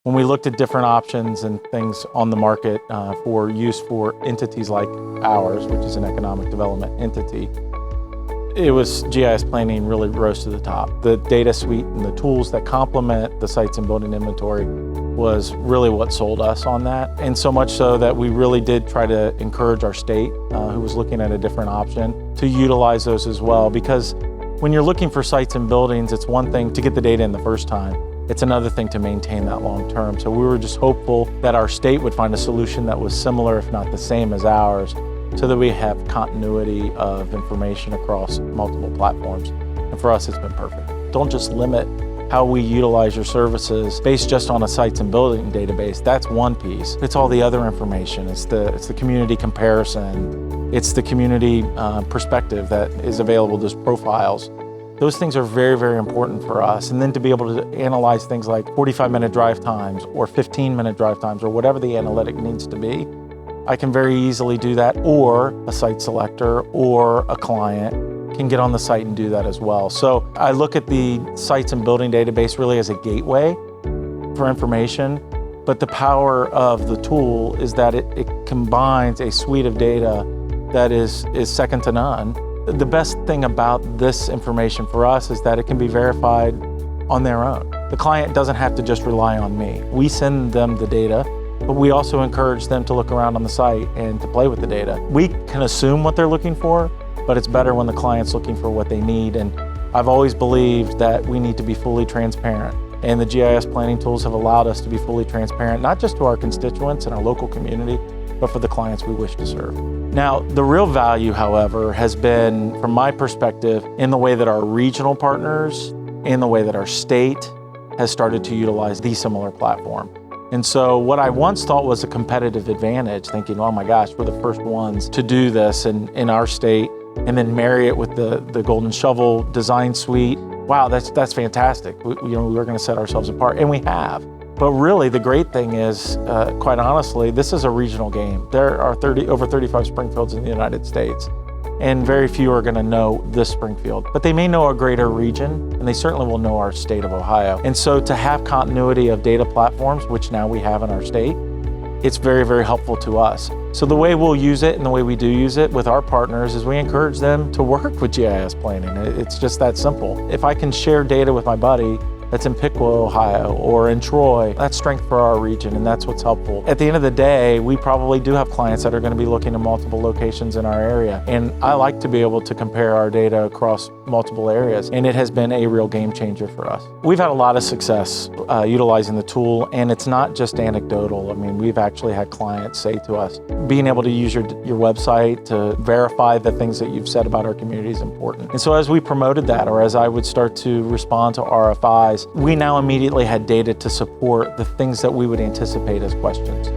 When we looked at different options and things on the market for use for entities like ours, which is an economic development entity, it was GIS planning really rose to the top. The data suite and the tools that complement the sites and building inventory was really what sold us on that. And so much so that we really did try to encourage our state, who was looking at a different option, to utilize those as well. Because when you're looking for sites and buildings, it's one thing to get the data in the first time. It's another thing to maintain that long term. So we were just hopeful that our state would find a solution that was similar, if not the same as ours, so that we have continuity of information across multiple platforms. And for us, it's been perfect. Don't just limit how we utilize your services based just on a sites and building database. That's one piece. It's all the other information. It's the community comparison. It's the community perspective that is available, those profiles. Those things are very, very important for us. And then to be able to analyze things like 45-minute drive times or 15-minute drive times or whatever the analytic needs to be, I can very easily do that, or a site selector or a client can get on the site and do that as well. So I look at the sites and building database really as a gateway for information, but the power of the tool is that it combines a suite of data that is second to none. The best thing about this information for us is that it can be verified on their own. The client doesn't have to just rely on me. We send them the data, but we also encourage them to look around on the site and to play with the data. We can assume what they're looking for, but it's better when the client's looking for what they need. And I've always believed that we need to be fully transparent. And the GIS planning tools have allowed us to be fully transparent, not just to our constituents and our local community, but for the clients we wish to serve. Now, the real value, however, has been, from my perspective, in the way that our regional partners, in the way that our state has started to utilize the similar platform. And so what I once thought was a competitive advantage, thinking, oh my gosh, we're the first ones to do this in our state, and then marry it with the Golden Shovel design suite. Wow, that's fantastic. We're going to set ourselves apart, and we have. But really, the great thing is, quite honestly, this is a regional game. There are over 35 Springfields in the United States, and very few are going to know this Springfield. But they may know a greater region, and they certainly will know our state of Ohio. And so to have continuity of data platforms, which now we have in our state, it's very, very helpful to us. So the way we'll use it and the way we do use it with our partners is we encourage them to work with GIS planning. It's just that simple. If I can share data with my buddy that's in Piqua, Ohio, or in Troy, that's strength for our region, and that's what's helpful. At the end of the day, we probably do have clients that are going to be looking at multiple locations in our area, and I like to be able to compare our data across multiple areas, and it has been a real game changer for us. We've had a lot of success utilizing the tool, and it's not just anecdotal. I mean, we've actually had clients say to us, being able to use your website to verify the things that you've said about our community is important. And so as we promoted that, or as I would start to respond to RFIs, we now immediately had data to support the things that we would anticipate as questions.